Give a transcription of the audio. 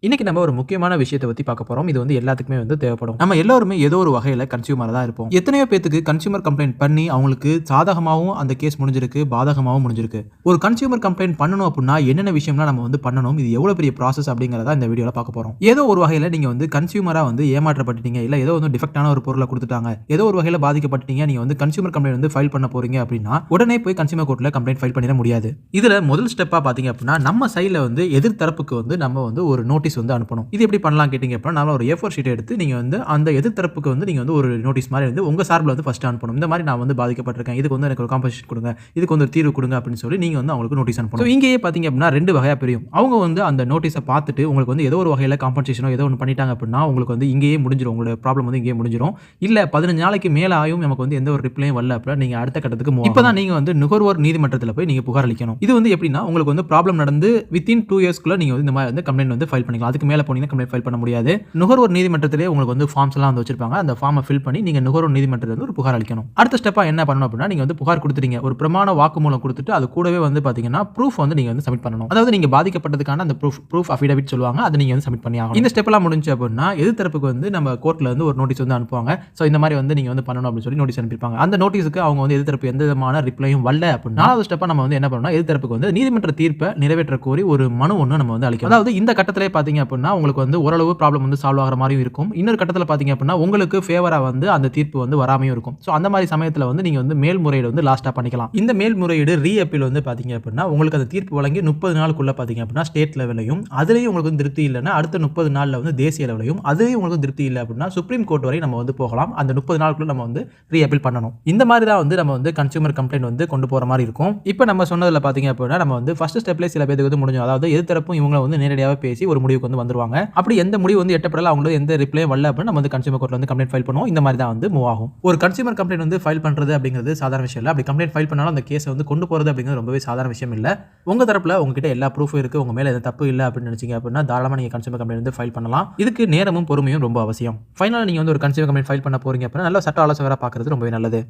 இன்னைக்கு நம்ம ஒரு முக்கியமான விஷயத்தை பத்தி பார்க்க போறோம். இது வந்து எல்லாத்துக்குமே வந்து தேவைப்படும். நம்ம எல்லாருமே ஏதோ ஒரு வகையில கன்சியூமரா தான் இருப்போம். எத்தனையோ பேத்துக்கு கன்சியூமர் கம்ப்ளைண்ட் பண்ணி அவங்களுக்கு சாதகமாவும் அந்த கேஸ் முடிஞ்சிருக்கு, பாதகமாவும் முடிஞ்சிருக்கு. ஒரு கன்சியூமர் கம்ப்ளைண்ட் பண்ணணும் அப்படின்னா என்னென்ன விஷயம்லாம் நம்ம வந்து பண்ணணும், இது எவ்வளவு பெரிய ப்ராசஸ் அப்படிங்கறத இந்த வீடியோல பார்க்க போறோம். ஏதோ ஒரு வகையில நீங்க வந்து கன்சியூமரா வந்து ஏமாற்றப்பட்டீங்க, இல்ல ஏதோ வந்து டிஃபெக்டான ஒரு பொருளை கொடுத்துட்டாங்க, ஏதோ ஒரு வகையில பாதிக்கப்பட்டீங்க, நீங்க வந்து கன்சியூமர் கம்ப்ளைண்ட் வந்து ஃபைல் பண்ண போறீங்க அப்படின்னா உடனே போய் கன்சியூமர் கோர்ட்ல கம்ப்ளைண்ட் ஃபைல் பண்ணிட முடியாது. இதுல முதல் ஸ்டெப்பா பாத்தீங்க அப்படின்னா நம்ம சைடுல வந்து எதிர்த்தரப்புக்கு வந்து நம்ம வந்து ஒரு நோட்டீஸ் வந்து அனுப்பணும். இது எப்படி பண்ணலாம் கேட்டிங்க அப்படின்னா, நாம ஒரு A4 ஷீட் எடுத்து நீங்க வந்து அந்த எதிர்த்தரப்புக்கு வந்து நீங்க வந்து ஒரு நோட்டீஸ் மாதிரி வந்து உங்க சார்பில் வந்து ஃபர்ஸ்ட் அனுப்பணும். இந்த மாதிரி நான் வந்து பாதிக்கப்பட்டிருக்கேன், இதுக்கு வந்து எனக்கு ஒரு காம்பன்சேஷன் கொடுங்க, இதுக்கு வந்து ஒரு தீர்வு கொடுங்க அப்படின்னு சொல்லி நீங்க வந்து அவங்களுக்கு நோட்டீஸ் அனுப்பணும். இங்கேயே பாத்தீங்க அப்படின்னா ரெண்டு வகையா பிரியும். அவங்க வந்து அந்த நோட்டீஸை பார்த்துட்டு உங்களுக்கு வந்து ஏதோ ஒரு வகையில காம்பன்சேஷனோ ஏதோ ஒன்று பண்ணிட்டாங்க அப்படின்னா உங்களுக்கு வந்து இங்கேயே முடிஞ்சிடும், உங்களோட ப்ராப்ளம் வந்து இங்கேயே முடிஞ்சிடும். இல்ல 15 நாளைக்கு மேல ஆயும் நமக்கு வந்து எந்த ஒரு ரிப்ளையும் வரல அப்படின்னா நீங்க அடுத்த கட்டத்துக்கு இப்பதான் நீங்க வந்து நுகர்வோர் நீதிமன்றத்தில் போய் நீங்க புகார் அளிக்கணும். இது வந்து எப்படின்னா உங்களுக்கு வந்து ப்ராப்ளம் நடந்து வித்தின் 2 இயர்ஸ்க்குள்ள நீங்க வந்து இந்த மாதிரி வந்து கம்ப்ளைண்ட் வந்து ஃபைல் பண்ணிக்கலாம். அதுக்கு மேல போனீங்கன்னா கம்ப்ளைண்ட் ஃபைல் பண்ண முடியாது. நுகர்வோர் நீதிமன்றத்திலே உங்களுக்கு வந்து ஃபார்ம்ஸ் எல்லாம் வந்து வச்சிருப்பாங்க. அந்த ஃபார்மை ஃபில் பண்ணி நீங்க நுகர்வோர் நீதிமன்றத்தில் வந்து ஒரு புகார் அளிக்கணும். அடுத்த ஸ்டெப்பா என்ன பண்ணணும் அப்படின்னா நீங்க வந்து புகார் கொடுத்துட்டீங்க, ஒரு பிரமாண வாக்குமூலம் கொடுத்துட்டு அது கூடவே வந்து பாத்தீங்கன்னா ப்ரூஃப் வந்து நீங்க வந்து சப்மிட் பண்ணணும். அதாவது நீங்க பாதிக்கப்பட்டதுக்கான அந்த ப்ரூஃப் அஃபிடவிட் சொல்லுவாங்க, அதை நீங்க வந்து சப்மிட் பண்ணி ஆகணும். இந்த ஸ்டெப் எல்லாம் முடிஞ்சு அப்படின்னா எதிர்த்தரப்புக்கு வந்து நம்ம கோர்ட்ல வந்து ஒரு நோட்டீஸ் வந்து அனுப்புவாங்க. சோ இந்த மாதிரி வந்து நீங்க வந்து பண்ணணும் அப்படின்னு சொல்லி நோட்டீஸ் அனுப்பியிருப்பாங்க. அந்த நோட்டீஸுக்கு அவங்க வந்து எதிர்த்தரப்பு எந்த விதமான ரிப்ளையும் வரல அப்படின்னா நாலாவது ஸ்டெப்பா நம்ம வந்து என்ன பண்ணணும், எதிர்த்தரப்புக்கு வந்து நீதிமன்ற தீர்ப்பை நிறைவேற்ற கோரி ஒரு மனு ஒன்று நம்ம வந்து அளிக்கணும். அதாவது இந்த கட்டத்திலே பாத்தீங்க அப்படின்னா உங்களுக்கு வந்து ஓரளவு ப்ராப்ளம் வந்து சால்வ் ஆகிற மாதிரியும் இருக்கும். இன்னொரு கட்டத்தில் பாத்தீங்க அப்படின்னா உங்களுக்கு ஃபேவரா வந்து அந்த தீர்ப்பு வந்து வராமையும் இருக்கும். ஸோ அந்த மாதிரி சமயத்தில் வந்து நீங்க வந்து மேல்முறையீடு வந்து லாஸ்டா பண்ணிக்கலாம். இந்த மேல்முறையீடு ரீ அப்பீல் வந்து பாத்தீங்க அப்படின்னா உங்களுக்கு அந்த தீர்ப்பு வழங்கி 30 நாளுக்குள்ள பாத்தீங்க அப்படின்னா ஸ்டேட் லெவலையும் அதுலயும் உங்களுக்கு வந்து திருப்தி இல்லைன்னா அடுத்த 30 நாள்ல வந்து தேசிய லெவலையும் அதுலயும் உங்களுக்கு திருப்தி இல்லை அப்படின்னா சுப்ரீம் கோர்ட் வரை நம்ம வந்து போகலாம். அந்த 30 நாளுக்குள்ள நம்ம வந்து ரீ அப்பீல் பண்ணணும். இந்த மாதிரி தான் வந்து நம்ம வந்து கன்சியூமர் கம்ப்ளைண்ட் வந்து கொண்டு போற மாதிரி இருக்கும். இப்போ நம்ம சொன்னதுல பாத்தீங்க அப்படின்னா நம்ம வந்து ஃபர்ஸ்ட் ஸ்டெப்ல சில பேருக்கு வந்து முடிஞ்சோம். அதாவது எதிர்த்தரப்பும் இவங்க வந்து நேரடியாக பேசி ஒரு முடிவுக்கு வந்து வந்துருவாங்க. அப்படி எந்த முடிவு வந்து எட்டப்படல, அவங்களுக்கு எந்த ரிப்ளையும் வரல அப்படின்னா நம்ம வந்து கன்சியூமர் கோர்ட்ல வந்து கம்ப்ளைண்ட் ஃபைல் பண்ணுவோம். இந்த மாதிரி தான் வந்து மூவ் ஆகும். ஒரு கன்சியூமர் கம்ப்ளைண்ட் வந்து ஃபைல் பண்றது அப்படிங்கிறது சாதாரண விஷயம் இல்லை. அப்படி கம்ப்ளைண்ட் ஃபைல் பண்ணாலும் அந்த கேஸை வந்து கொண்டு போறது அப்படிங்கிறது ரொம்பவே சாதாரண விஷயம் இல்லை. உங்க தரப்புல உங்ககிட்ட எல்லா ப்ரூஃபும் இருக்கு, உங்க மேல எந்த தப்பு இல்லை அப்படின்னு நினைச்சீங்க அப்படின்னா தாராளமா நீங்க கன்சியூமர் கம்ப்ளைண்ட் வந்து ஃபைல் பண்ணலாம். இதுக்கு நேரமும் பொறுமையும் ரொம்ப அவசியம். ஃபைனலா நீங்க வந்து ஒரு கன்சியூமர் கம்ப்ளைண்ட் ஃபைல் பண்ண போறீங்க அப்படின்னா நல்ல சட்ட ஆலோசகரா பார்க்கிறது ரொம்பவே நல்லது.